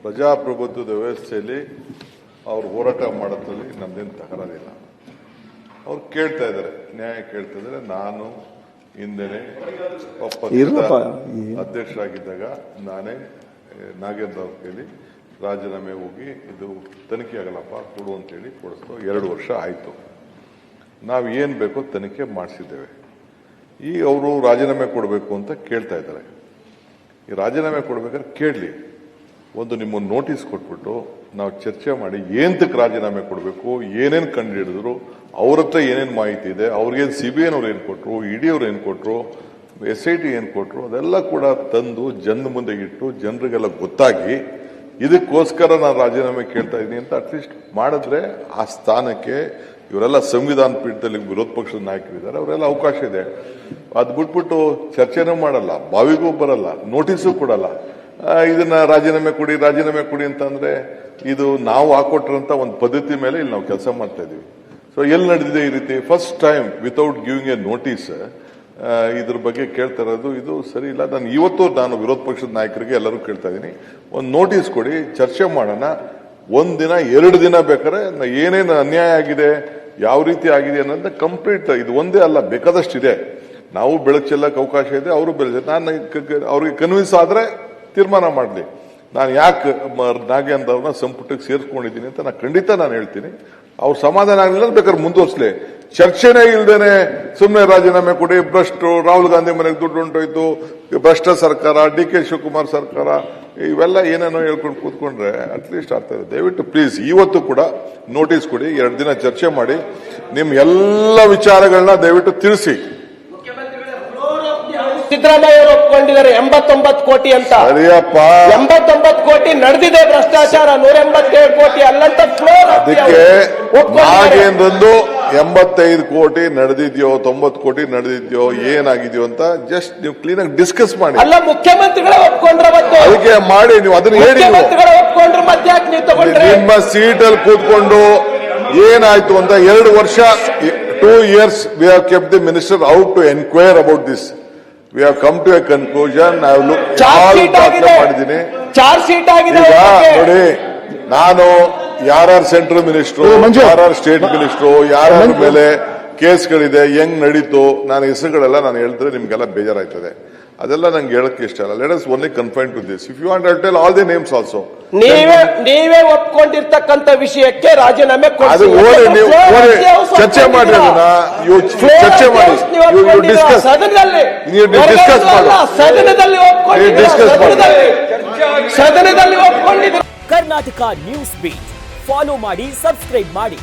ಪ್ರಜಾಪ್ರಭುತ್ವದ ವ್ಯವಸ್ಥೆಯಲ್ಲಿ ಅವ್ರು ಹೋರಾಟ ಮಾಡೋದ್ರಲ್ಲಿ ನಮ್ದೇನು ತಕರಾರಿಲ್ಲ. ಅವ್ರು ಕೇಳ್ತಾ ಇದ್ದಾರೆ, ನ್ಯಾಯ ಕೇಳ್ತಾ ಇದ್ದಾರೆ. ನಾನು ಹಿಂದೆನೆ ಅಧ್ಯಕ್ಷರಾಗಿದ್ದಾಗ ನಾನೇ ನಾಗೇಂದ್ರ ಅವ್ರ ಕೈಲಿ ರಾಜೀನಾಮೆ ಹೋಗಿ ಇದು ತನಿಖೆ ಆಗಲ್ಲಪ್ಪ ಕೊಡು ಅಂತೇಳಿ ಕೊಡಿಸ್ತು. 2 ವರ್ಷ ಆಯಿತು. ನಾವು ಏನು ಬೇಕೋ ತನಿಖೆ ಮಾಡಿಸಿದ್ದೇವೆ. ಈಗ ಅವರು ರಾಜೀನಾಮೆ ಕೊಡಬೇಕು ಅಂತ ಕೇಳ್ತಾ ಇದ್ದಾರೆ. ಈ ರಾಜೀನಾಮೆ ಕೊಡ್ಬೇಕಾದ್ರೆ ಕೇಳಲಿ, ಒಂದು ನಿಮ್ಮನ್ನು ನೋಟಿಸ್ ಕೊಟ್ಬಿಟ್ಟು ನಾವು ಚರ್ಚೆ ಮಾಡಿ ಏನಕ್ಕೆ ರಾಜೀನಾಮೆ ಕೊಡಬೇಕು, ಏನೇನು ಕಂಡು ಹಿಡಿದ್ರು, ಅವ್ರ ಹತ್ರ ಏನೇನು ಮಾಹಿತಿ ಇದೆ, ಅವ್ರಿಗೇನು CBI ಏನು ಕೊಟ್ಟರು, ಇಡಿ ಅವ್ರು ಏನು ಕೊಟ್ಟರು, SIT ಏನು ಕೊಟ್ಟರು, ಅದೆಲ್ಲ ಕೂಡ ತಂದು ಜನರ ಮುಂದೆ ಇಟ್ಟು ಜನರಿಗೆಲ್ಲ ಗೊತ್ತಾಗಿ ಇದಕ್ಕೋಸ್ಕರ ನಾನು ರಾಜೀನಾಮೆ ಕೇಳ್ತಾ ಇದ್ದೀನಿ ಅಂತ ಅಟ್ಲೀಸ್ಟ್ ಮಾಡಿದ್ರೆ ಆ ಸ್ಥಾನಕ್ಕೆ ಇವರೆಲ್ಲ ಸಂವಿಧಾನ ಪೀಠದಲ್ಲಿ ವಿರೋಧ ಪಕ್ಷದ ನಾಯಕರಿದ್ದಾರೆ, ಅವರೆಲ್ಲ ಅವಕಾಶ ಇದೆ. ಅದು ಬಿಟ್ಬಿಟ್ಟು ಚರ್ಚೆನೂ ಮಾಡಲ್ಲ, ಬಾವಿಗೂ ಬರಲ್ಲ, ನೋಟಿಸು ಕೊಡಲ್ಲ. ಇದನ್ನ ರಾಜೀನಾಮೆ ಕೊಡಿ ಅಂತ ಅಂದ್ರೆ ಇದು ನಾವು ಹಾಕೊಟ್ರಂತ ಒಂದು ಪದ್ಧತಿ ಮೇಲೆ ಇಲ್ಲಿ ನಾವು ಕೆಲಸ ಮಾಡ್ತಾ ಇದೀವಿ. ಸೊ ಎಲ್ಲಿ ನಡೆದಿದೆ ಈ ರೀತಿ? First time without giving A notice ಇದ್ರ ಬಗ್ಗೆ ಕೇಳ್ತಾ ಇರೋದು ಇದು ಸರಿ ಇಲ್ಲ. ನಾನು ವಿರೋಧ ಪಕ್ಷದ ನಾಯಕರಿಗೆ ಎಲ್ಲರೂ ಕೇಳ್ತಾ ಇದ್ದೀನಿ, ಒಂದು ನೋಟಿಸ್ ಕೊಡಿ, ಚರ್ಚೆ ಮಾಡೋಣ. 1 ದಿನ 2 ದಿನ ಬೇಕಾದ್ರೆ ಏನೇನು ಅನ್ಯಾಯ ಆಗಿದೆ, ಯಾವ ರೀತಿ ಆಗಿದೆ ಅನ್ನೋದನ್ನ ಕಂಪ್ಲೀಟ್, ಇದು ಒಂದೇ ಅಲ್ಲ ಬೇಕಾದಷ್ಟಿದೆ. ನಾವು ಬೆಳಕು ಚೆಲ್ಲಕ್ಕೆ ಅವಕಾಶ ಇದೆ, ಅವರು ಬೆಳೆದ ನಾನು ಅವ್ರಿಗೆ ಕನ್ವಿನ್ಸ್ ಆದ್ರೆ ತೀರ್ಮಾನ ಮಾಡಲಿ. ನಾನು ಯಾಕೆ ನಾಗೇಂದ್ರ ಅವ್ರನ್ನ ಸಂಪುಟಕ್ಕೆ ಸೇರಿಸ್ಕೊಂಡಿದ್ದೀನಿ ಅಂತ ಖಂಡಿತ ನಾನು ಹೇಳ್ತೀನಿ. ಅವ್ರು ಸಮಾಧಾನ ಆಗಲಿಲ್ಲ ಬೇಕಾದ್ರೆ ಮುಂದುವರ್ಸ್ಲಿ. ಚರ್ಚೆನೇ ಇಲ್ದೇನೆ ಸುಮ್ಮನೆ ರಾಜೀನಾಮೆ ಕೊಡಿ, ಭ್ರಷ್ಟು, ರಾಹುಲ್ ಗಾಂಧಿ ಮನೆಗೆ ದುಡ್ಡು ಹೊಂಟೋಯ್ತು, ಭ್ರಷ್ಟ ಸರ್ಕಾರ, DK ಶಿವಕುಮಾರ್ ಸರ್ಕಾರ, ಇವೆಲ್ಲ ಏನೇನೋ ಹೇಳ್ಕೊಂಡು ಕೂತ್ಕೊಂಡ್ರೆ ಅಟ್ಲೀಸ್ಟ್ ಆಗ್ತದೆ. ದಯವಿಟ್ಟು ಪ್ಲೀಸ್ ಇವತ್ತು ಕೂಡ ನೋಟಿಸ್ ಕೊಡಿ, 2 ದಿನ ಚರ್ಚೆ ಮಾಡಿ, ನಿಮ್ ಎಲ್ಲ ವಿಚಾರಗಳನ್ನ ದಯವಿಟ್ಟು ತಿಳಿಸಿ. ಸಿದ್ದರಾಮಯ್ಯ ಅವರು ಒಪ್ಕೊಂಡಿದ್ದಾರೆ 89 ಕೋಟಿ ಅಂತ. ಸರಿಯಪ್ಪ, 89 ಕೋಟಿ ನಡೆದಿದೆ ಭ್ರಷ್ಟಾಚಾರ, 187 ಕೋಟಿ ಅಲ್ಲಂತ ಫ್ಲೋರ್. ಅದಕ್ಕೆ ನಾಗೇಂದ್ರಂದು 85 ಕೋಟಿ ನಡೆದಿದ್ಯೋ 90 ಕೋಟಿ ನಡೆದಿದ್ಯೋ ಏನಾಗಿದ್ಯೋ ಅಂತ ಜಸ್ಟ್ ನೀವು ಕ್ಲೀನ್ ಆಗಿ ಡಿಸ್ಕಸ್ ಮಾಡಿ. ಅಲ್ಲ, ಮುಖ್ಯಮಂತ್ರಿಗಳೇ ಒಪ್ಕೊಂಡ್ರೆ ಮತ್ತೆ ಅದಕ್ಕೆ ಮಾಡಿ, ನೀವು ಅದನ್ನ ಹೇಳಿ. ಮುಖ್ಯಮಂತ್ರಿಗಳೇ ಒಪ್ಕೊಂಡ್ರೆ ಮತ್ತೆ ಯಾಕೆ ನೀವು ತಗೊಂಡ್ರೆ? ನಿಮ್ಮ ಸೀಟಲ್ಲಿ ಕೂತ್ಕೊಂಡು ಏನಾಯ್ತು ಅಂತ 2 ವರ್ಷ 2 years we have kept the minister out to inquire about this. We have come to a conclusion. I have looked ಮಾಡಿದ್ದೀನಿ. ಚಾರ್ಜ್ ಶೀಟ್ ಆಗಿದೆ. ನೋಡಿ, ನಾನು ಯಾರ್ಯಾರು ಸೆಂಟ್ರಲ್ ಮಿನಿಸ್ಟ್ರು, ಯಾರ್ಯಾರು ಸ್ಟೇಟ್ ಮಿನಿಸ್ಟ್ರು, ಯಾರ್ಯಾರ ಮೇಲೆ ಕೇಸ್ಗಳಿದೆ, ಹೆಂಗ್ ನಡೀತು, ನಾನು ಹೆಸರುಗಳೆಲ್ಲ ನಾನು ಹೇಳಿದ್ರೆ ನಿಮ್ಗೆಲ್ಲ ಬೇಜಾರಾಯ್ತದೆ. ಅದೆಲ್ಲ ನಂಗೆ ಹೇಳಕ್ಕೆ ಇಷ್ಟ ಇಲ್ಲ. Let us only confine to this. If you want I tell all the names also. ನೀವೇ ಒಪ್ಕೊಂಡಿರ್ತಕ್ಕಂಥ ವಿಷಯಕ್ಕೆ ರಾಜೀನಾಮೆ ಅದು ಚರ್ಚೆ ಮಾಡಿ, ಅದನ್ನ ಚರ್ಚೆ ಮಾಡಿ, ಸದನದಲ್ಲಿ ಒಪ್ಕೊಂಡಿದ್ದೀರಿ. ಕರ್ನಾಟಕ ನ್ಯೂಸ್ ಬೀಟ್ ಫಾಲೋ ಮಾಡಿ, ಸಬ್ಸ್ಕ್ರೈಬ್ ಮಾಡಿ.